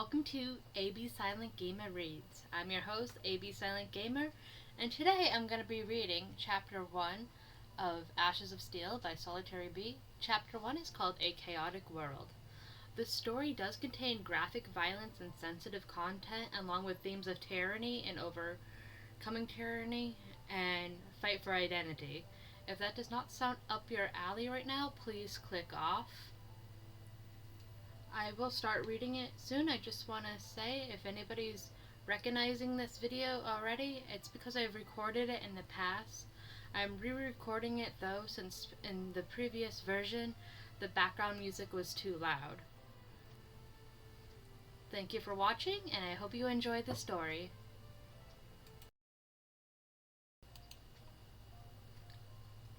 welcome to AB Silent Gamer Reads. I'm your host, AB Silent Gamer, and today I'm going to be reading Chapter 1 of Ashes of Steel by Solitary Bee. Chapter 1 is called A Chaotic World. The story does contain graphic violence and sensitive content, along with themes of tyranny and overcoming tyranny and fight for identity. If that does not sound up your alley right now, please click off. I will start reading it soon. I just want to say, if anybody's recognizing this video already, it's because I've recorded it in the past. I'm re-recording it though, since in the previous version the background music was too loud. Thank you for watching, and I hope you enjoy the story.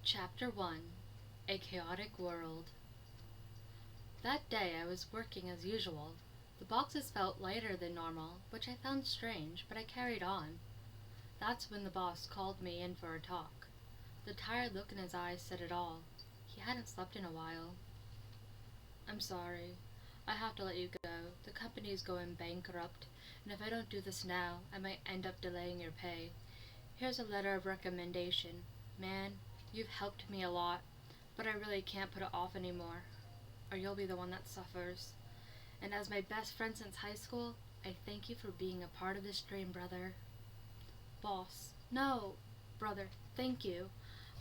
Chapter 1: A Chaotic World. That day I was working as usual. The boxes felt lighter than normal, which I found strange, but I carried on. That's when the boss called me in for a talk. The tired look in his eyes said it all. He hadn't slept in a while. "I'm sorry. I have to let you go. The company's going bankrupt, and if I don't do this now, I might end up delaying your pay. Here's a letter of recommendation. Man, you've helped me a lot, but I really can't put it off anymore, or you'll be the one that suffers. And as my best friend since high school, I thank you for being a part of this dream, brother." "Boss, no, brother, thank you.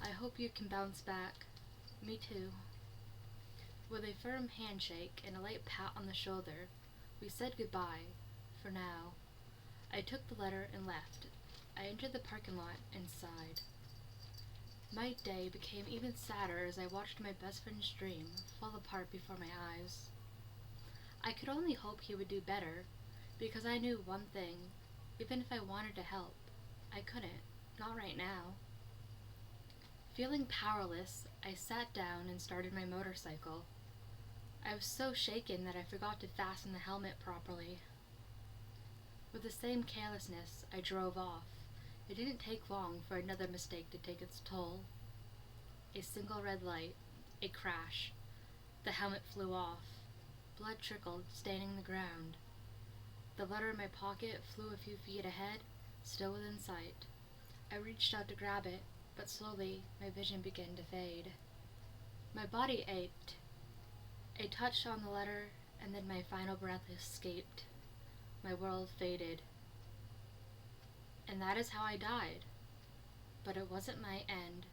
I hope you can bounce back." "Me too." With a firm handshake and a light pat on the shoulder, we said goodbye, for now. I took the letter and left. I entered the parking lot and sighed. My day became even sadder as I watched my best friend's dream fall apart before my eyes. I could only hope he would do better, because I knew one thing: even if I wanted to help, I couldn't, not right now. Feeling powerless, I sat down and started my motorcycle. I was so shaken that I forgot to fasten the helmet properly. With the same carelessness, I drove off. It didn't take long for another mistake to take its toll. A single red light, a crash. The helmet flew off. Blood trickled, staining the ground. The letter in my pocket flew a few feet ahead, still within sight. I reached out to grab it, but slowly my vision began to fade. My body ached. A touch on the letter, and then my final breath escaped. My world faded. And that is how I died. But it wasn't my end.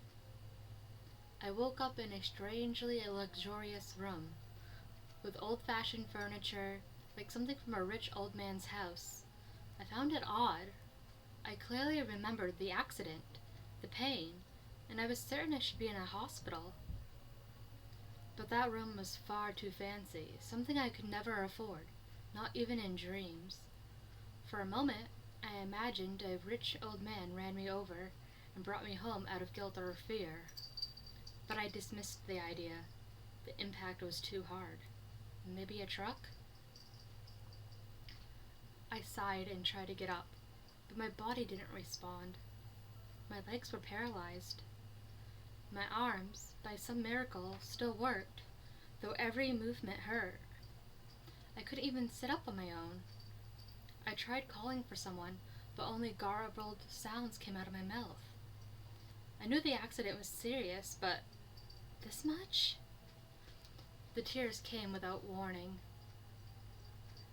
I woke up in a strangely luxurious room, with old-fashioned furniture, like something from a rich old man's house. I found it odd. I clearly remembered the accident, the pain, and I was certain I should be in a hospital. But that room was far too fancy, something I could never afford, not even in dreams. For a moment, I imagined a rich old man ran me over and brought me home out of guilt or fear. But I dismissed the idea. The impact was too hard. Maybe a truck? I sighed and tried to get up, but my body didn't respond. My legs were paralyzed. My arms, by some miracle, still worked, though every movement hurt. I couldn't even sit up on my own. I tried calling for someone, but only garbled sounds came out of my mouth. I knew the accident was serious, but this much? The tears came without warning.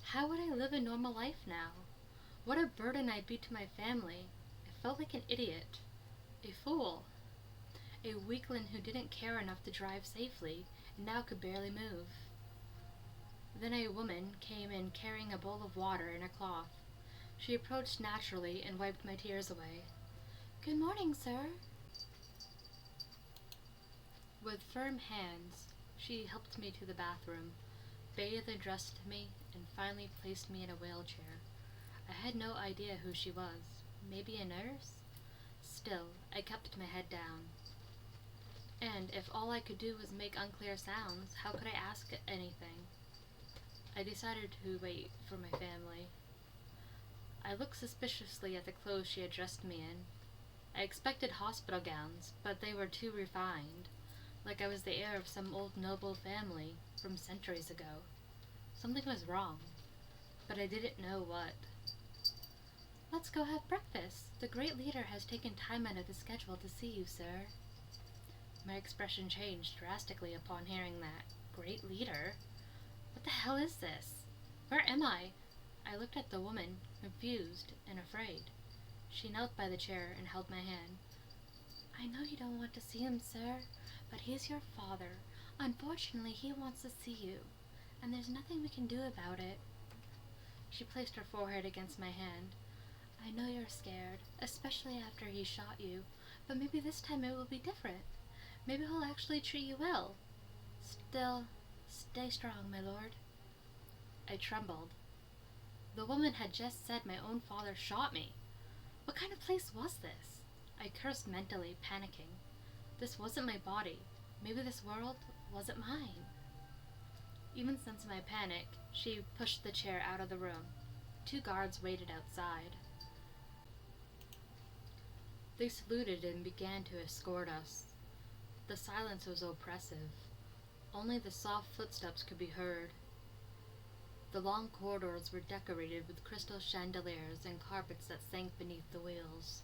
How would I live a normal life now? What a burden I'd be to my family. I felt like an idiot, a fool, a weakling who didn't care enough to drive safely and now could barely move. Then a woman came in carrying a bowl of water and a cloth. She approached naturally and wiped my tears away. "Good morning, sir." With firm hands, she helped me to the bathroom, bathed and dressed me, and finally placed me in a wheelchair. I had no idea who she was. Maybe a nurse? Still, I kept my head down. And if all I could do was make unclear sounds, how could I ask anything? I decided to wait for my family. I looked suspiciously at the clothes she had dressed me in. I expected hospital gowns, but they were too refined, like I was the heir of some old noble family from centuries ago. Something was wrong. but I didn't know what. "Let's go have breakfast. The great leader has taken time out of his schedule to see you, sir." My expression changed drastically upon hearing that. Great leader? What the hell is this? Where am I? I looked at the woman, confused and afraid. She knelt by the chair and held my hand. "I know you don't want to see him, sir, but he's your father. Unfortunately, he wants to see you, and there's nothing we can do about it." She placed her forehead against my hand. "I know you're scared, especially after he shot you, but maybe this time it will be different. Maybe he'll actually treat you well. Still, stay strong, my lord." I trembled. The woman had just said my own father shot me. What kind of place was this? I cursed mentally, panicking. This wasn't my body. Maybe this world wasn't mine. Even sensing my panic, she pushed the chair out of the room. 2 guards waited outside. They saluted and began to escort us. The silence was oppressive. Only the soft footsteps could be heard. The long corridors were decorated with crystal chandeliers and carpets that sank beneath the wheels.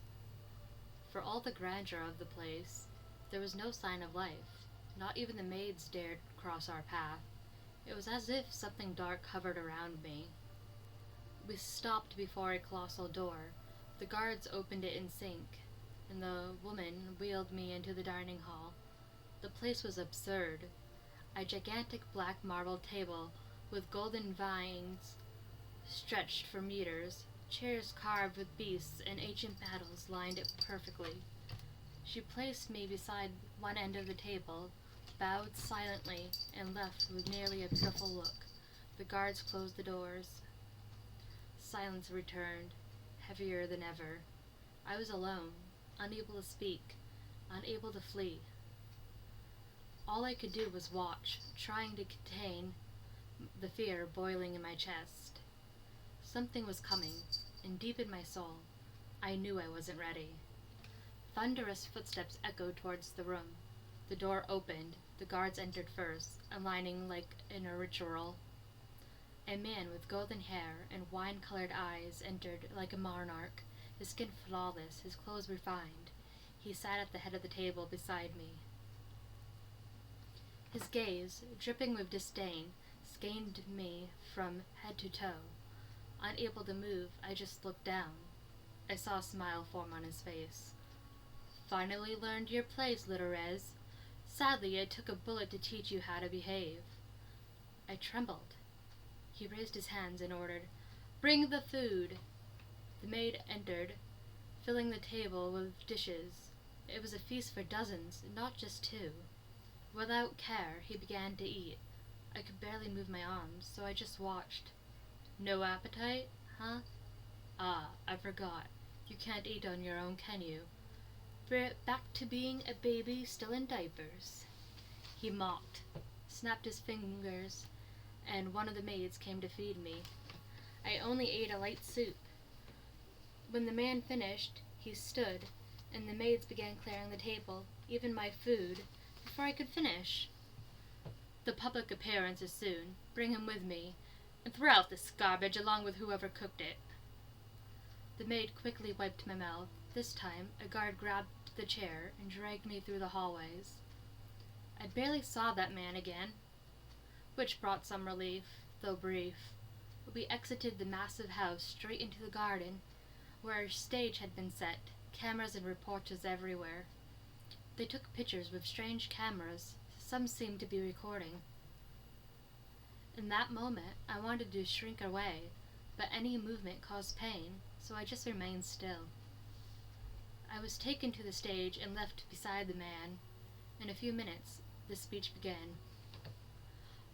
For all the grandeur of the place, there was no sign of life. Not even the maids dared cross our path. It was as if something dark hovered around me. We stopped before a colossal door. The guards opened it in sync, and the woman wheeled me into the dining hall. The place was absurd. A gigantic black marble table with golden vines stretched for meters. Chairs carved with beasts and ancient battles lined it perfectly. She placed me beside one end of the table, bowed silently, and left with nearly a pitiful look. The guards closed the doors. Silence returned, heavier than ever. I was alone, unable to speak, unable to flee. All I could do was watch, trying to contain the fear boiling in my chest. Something was coming, and deep in my soul, I knew I wasn't ready. Thunderous footsteps echoed towards the room. The door opened. The guards entered first, aligning like in a ritual. A man with golden hair and wine-colored eyes entered like a monarch, his skin flawless, his clothes refined. He sat at the head of the table beside me. His gaze, dripping with disdain, scanned me from head to toe. Unable to move, I just looked down. I saw a smile form on his face. "Finally learned your place, little Rez. Sadly, it took a bullet to teach you how to behave." I trembled. He raised his hands and ordered, "Bring the food." The maid entered, filling the table with dishes. It was a feast for dozens, not just 2. Without care, he began to eat. I could barely move my arms, so I just watched. "No appetite, huh? Ah, I forgot. You can't eat on your own, can you? Back to being a baby still in diapers." He mocked, snapped his fingers, and one of the maids came to feed me. I only ate a light soup. When the man finished, he stood, and the maids began clearing the table, even my food, before I could finish. "The public appearance is soon. Bring him with me, and throw out this garbage along with whoever cooked it." The maid quickly wiped my mouth. This time, a guard grabbed the chair and dragged me through the hallways. I barely saw that man again, which brought some relief, though brief. We exited the massive house straight into the garden, where a stage had been set, cameras and reporters everywhere. They took pictures with strange cameras. Some seemed to be recording. In that moment, I wanted to shrink away, but any movement caused pain, so I just remained still. I was taken to the stage and left beside the man. In a few minutes, the speech began.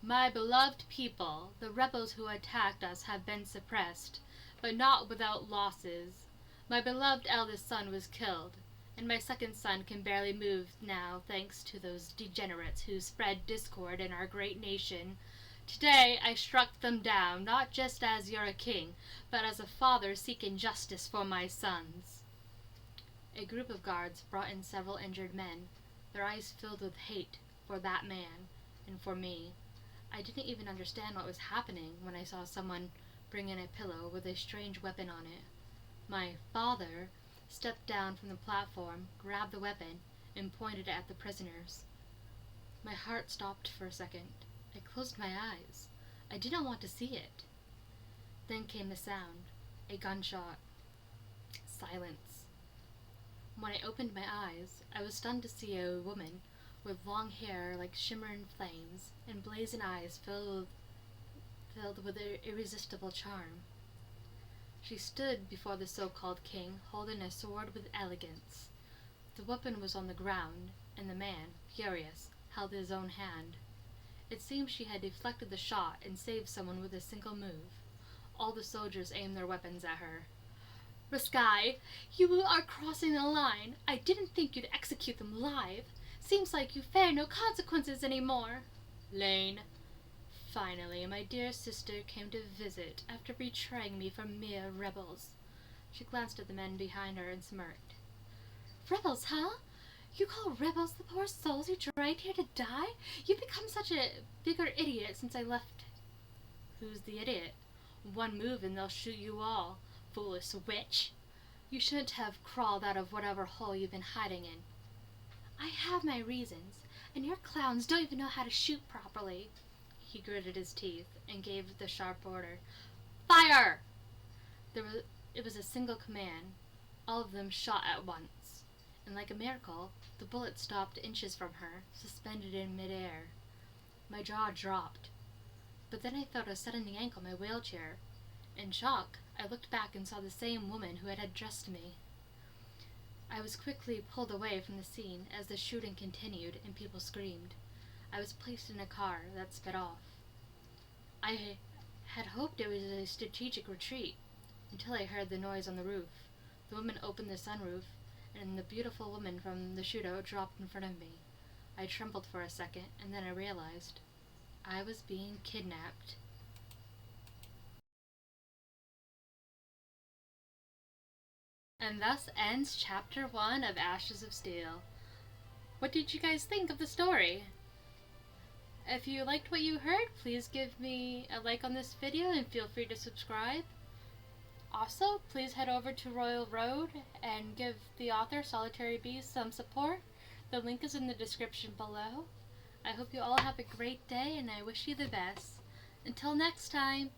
"My beloved people, the rebels who attacked us have been suppressed, but not without losses. My beloved eldest son was killed, and my second son can barely move now thanks to those degenerates who spread discord in our great nation. Today I struck them down, not just as you're a king, but as a father seeking justice for my sons." A group of guards brought in several injured men, their eyes filled with hate for that man and for me. I didn't even understand what was happening when I saw someone bringing a pillow with a strange weapon on it. My father stepped down from the platform, grabbed the weapon, and pointed it at the prisoners. My heart stopped for a second. I closed my eyes. I didn't want to see it. Then came the sound. A gunshot. Silence. When I opened my eyes, I was stunned to see a woman with long hair like shimmering flames and blazing eyes filled with an irresistible charm. She stood before the so-called king, holding a sword with elegance. The weapon was on the ground, and the man, furious, held his own hand. It seemed she had deflected the shot and saved someone with a single move. All the soldiers aimed their weapons at her. "Raskai, you are crossing the line. I didn't think you'd execute them live. Seems like you fear no consequences anymore." "Lane, finally my dear sister came to visit after betraying me for mere rebels." She glanced at the men behind her and smirked. "Rebels, huh? You call rebels the poor souls you dragged here to die? You've become such a bigger idiot since I left." "Who's the idiot? One move and they'll shoot you all. Foolish witch. You shouldn't have crawled out of whatever hole you've been hiding in." "I have my reasons, and your clowns don't even know how to shoot properly." He gritted his teeth and gave the sharp order, "Fire!" It was a single command. All of them shot at once, and like a miracle, the bullet stopped inches from her, suspended in midair. My jaw dropped, but then I felt a sudden yank on my wheelchair. In shock, I looked back and saw the same woman who had addressed me. I was quickly pulled away from the scene as the shooting continued and people screamed. I was placed in a car that sped off. I had hoped it was a strategic retreat until I heard the noise on the roof. The woman opened the sunroof, and the beautiful woman from the shootout dropped in front of me. I trembled for a second, and then I realized I was being kidnapped. And thus ends Chapter 1 of Ashes of Steel. What did you guys think of the story? If you liked what you heard, please give me a like on this video and feel free to subscribe. Also, please head over to Royal Road and give the author, Solitary Bees, some support. The link is in the description below. I hope you all have a great day and I wish you the best. Until next time!